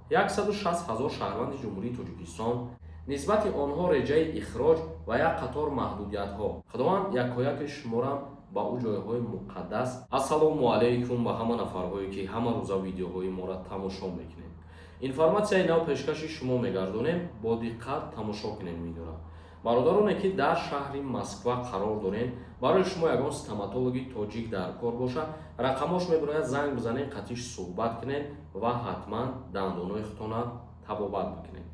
160 000 шаҳрванди ҷумҳурии Тоҷикистон нисбати онҳо реҷаи ихроҷ ва як қатор маҳдудиятҳо. Худованд якояки шуморам ба ӯ ҷойҳои муқаддас. Ассалому алайкум ба ҳама нафарҳое ки ҳама рӯза видеоҳои моро тамошо мекунед. Информатсияи нав пешкаши шумо мегардонем, бо диққат тамошо кунед видеоро. бародароне ки дар шаҳри Москва қарор дорем, барои шумо ягон стоматологи тоҷик дар кор боша, рақамош мебарояд занг бизанед, қатиш суҳбат кунед ва ҳатман дандонои худтона табобат бикунед.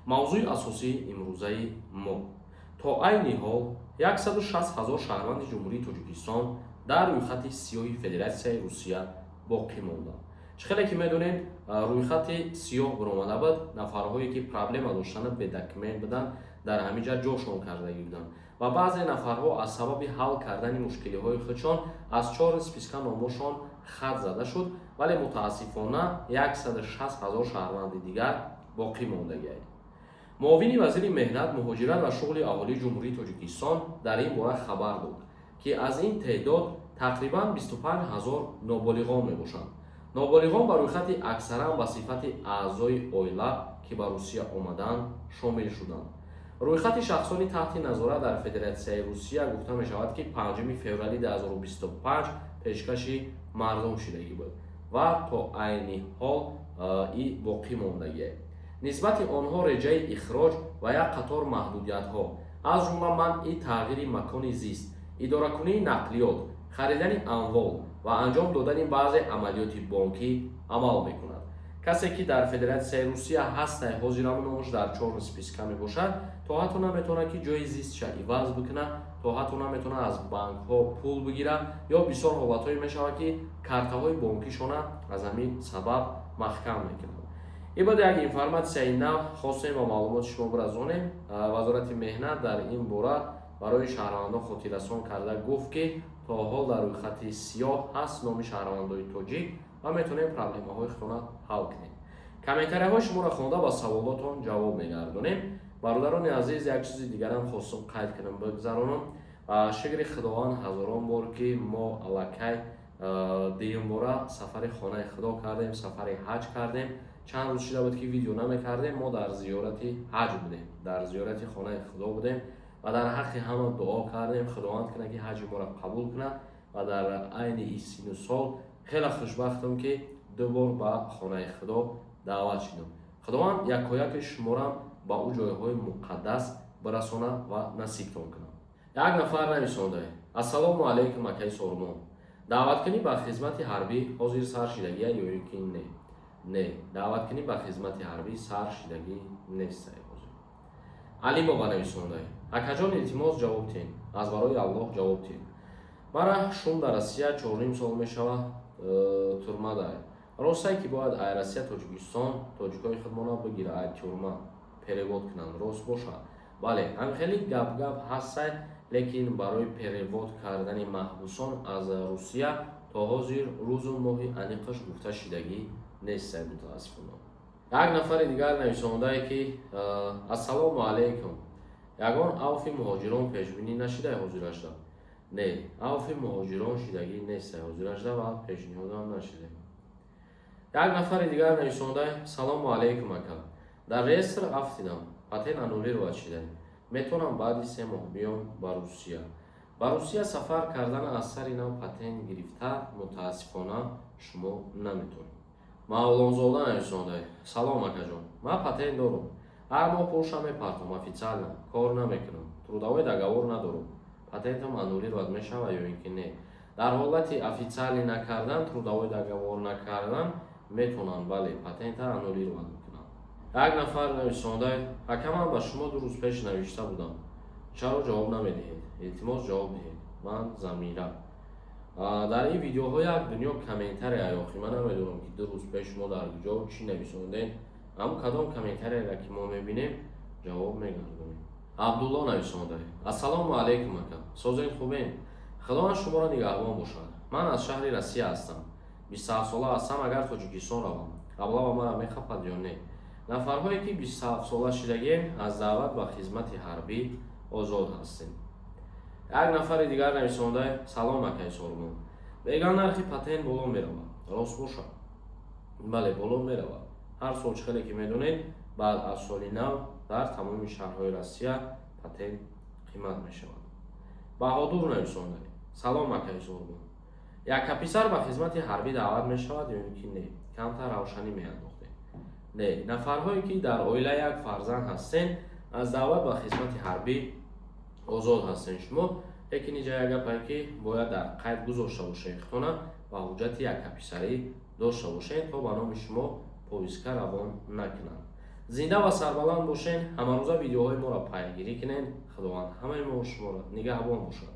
мавзӯи асосии имрӯзаи мо: то айни ҳол 160 000 шаҳрванди ҷумҳурии Тоҷикистон дар рӯйхати сиёҳи Федератсияи Русия боқӣ монданд. хеле ки медонед, рӯйхати сиёҳ биромада буд, нафарҳое ки проблема доштанд бе документ буданд, дар ҳамиҷа ҷошон кардаги буданд ва баъзе нафарҳо аз сабаби ҳал кардани мушкилиҳои худшон аз 4 списка номошон хат зада шуд, вале мутаассифона 160 000 шаҳрванди дигар боқӣ мондагианд. муовини вазири меҳнат, муҳоҷират ва шуғли аҳолии ҷумҳурии Тоҷикистон дар ин бора хабар дод, ки аз ин теъдод тақрибан 25 000 ноболиғон мебошанд. ноболиғон ба рӯйхати аксаран ба сифати аъзои оила, ки ба Русия омаданд, шомил шуданд. рӯйхати шахсони таҳти назорат дар Федератсияи Русия гуфта мешавад, ки 5 феврали 2025 пешкаши мардум шудагӣ буд ва то айни ҳол и боқӣ мондагиаст. нисбати онҳо реҷаи ихроҷ ва як қатор маҳдудиятҳо, аз ҷумла манъи тағйири макони зист, идоракунии нақлиёт, харидани амвол ва анҷом додани баъзе амалиёти бонкӣ амал мекунад. касе ки дар Федератсияи Русия ҳастаи ҳозирамош дар 4 списка мебошад, то ҳатто наметавонад ки ҷои зистша иваз бикунад, то ҳатто наметавонад аз банкҳо пул бигирад, ё бисёр ҳолатҳое мешавад ки картаҳои бонкишона аз ҳамин сабаб маҳкам мекунад. ин буда як информатсияи нав хостем ва маълумоти шумо биразонем. вазорати меҳнат дар ин бора барои шаҳрвандон хотиррасон карда гуфт, ки то ҳол дар рӯйхати сиёҳ ҳаст номи шаҳрвандои тоҷик ва метавонем проблемаҳои худтона ҳал кунем. комментарияҳои шуморо хонда ба саволотон ҷавоб мегардонем. бародарони азиз, як чизи дигарам хостум қайд кунам бигзаронам. шукри худованд ҳазорон бор, ки мо аллакай дуюм бора сафари хонаи худо кардем, сафари ҳаҷ кардем. чанд рӯз шуда буд ки видео намекардем. мо дар зиёрати ҳаҷ будем, дар зиёрати хонаи худо будем ва дар ҳаққи ҳама дуо кардем, худованд кунад ки ҳаҷи моро қабул кунад ва дар айни ин сину сол хеле хушбахтам, ки ду бор ба хонаи худо даъват шудам. худованд якояки шуморам ба ӯ ҷойҳои муқаддас бирасонад ва насибтон кунад. як нафар нависонда: ассалому алайкум акаи Сормон, даъваткунӣ ба хизмати ҳарбӣ ҳозир сар шудагия ё ки не? Не, даъваткунӣ ба хизмати ҳарбӣ сар шудагӣ нест. али боба нависонда: акаҷон илтимос ҷавоб тиҳед, аз барои Аллоҳ ҷавоб тиҳед. мара шум дар Россия 4 сол мешавад турма дар. ростае ки бояд ай Россия Тоҷикистон тоҷикои худмона бигира ай тюрма перевод кунанд, рост бошад? бале, ҳамхели гап ҳастай, лекин барои перевод кардани маҳбусон аз Русия то ҳозир рӯзу моҳи аниқаш гуфта шудагӣ нест. мутаассифона. як нафари дигар нависондае ки ассалому алайкум, ягон авфи муҳоҷирон пешбинӣ нашудаи ҳозирашда? не, авфи муҳоҷирон шудагӣ нест ҳозирашда ва пешниҳодам нашуда. як нафари дигар нависондае: салому алайкум ака, дар реестр афт дидам, патен аннулировать шуда, метавонам баъди 3 моҳ биём ба Русия. ба Русия сафар кардан аз сари нав патент гирифта мутаассифона шумо наметавонед. мавлонзода нависондае: салом акаҷон, ман патент дорам, ҳар моҳ пулша мепартам официально, кор намекунам, трудовой договор надорам, патентам аннулировать мешавад ё ин ки не? дар ҳолати официалӣ накардан, трудовой договор накардан метавонанд, бале, патента аннулировать мекунанд. як нафар нависондае: ака, ман ба шумо 2 рӯз пеш навишта будам, чаро ҷавоб намедиҳед? илтимос ҷавоб диҳед. ман Замира. дар ин видеоҳо як дунё комментария ёхтем. ман намедонам ки 2 рӯз пеш мо дар ҷо чӣ нависондем. ҳамун кадом комментарияро ки мо мебинем ҷавоб мегардонем. абдулло нависондае: ассалому алайкум ака, созен хубен, худованд шуморо нигаҳбон бошад. ман аз шаҳри Россия ҳастам, 27 сола ҳастам. агар Тоҷикистон равам, қабла ба мара мехапад ё не? нафарҳое ки 27 сола шудагем аз даъват ба хизмати ҳарбӣ озод ҳастем. як нафари дигар нависондае: салом акаи Сормон, мегӯянд нархи патент боло меравад, рост бошад? бале, боло меравад. ҳар сол чихеле ки медонед баъд аз соли нав дар тамоми шаҳрҳои Россия патент қимат мешавад. Баҳодур нависондаи: салом акаи Зурбон. Яка писар ба хизмати ҳарбӣ даъват мешавад ё ин ки не? Камтар равшанӣ меандохтем. Не, нафарҳое ки дар оила як фарзанд ҳастен аз даъват ба хизмати ҳарбӣ озод ҳастен. Шумо лекин иҷа як гапе ки бояд дар қайд гузошта бошед хитона ва ҳуҷҷати якаписарӣ дошта бошед, то ба номи шумо повистка равон накунанд. Зинда ва сарбаланд бошед. Ҳамарӯза видеоҳои моро пайгирӣ кунед. Худованд ҳамаи мо шуморо нигаҳбон бошад.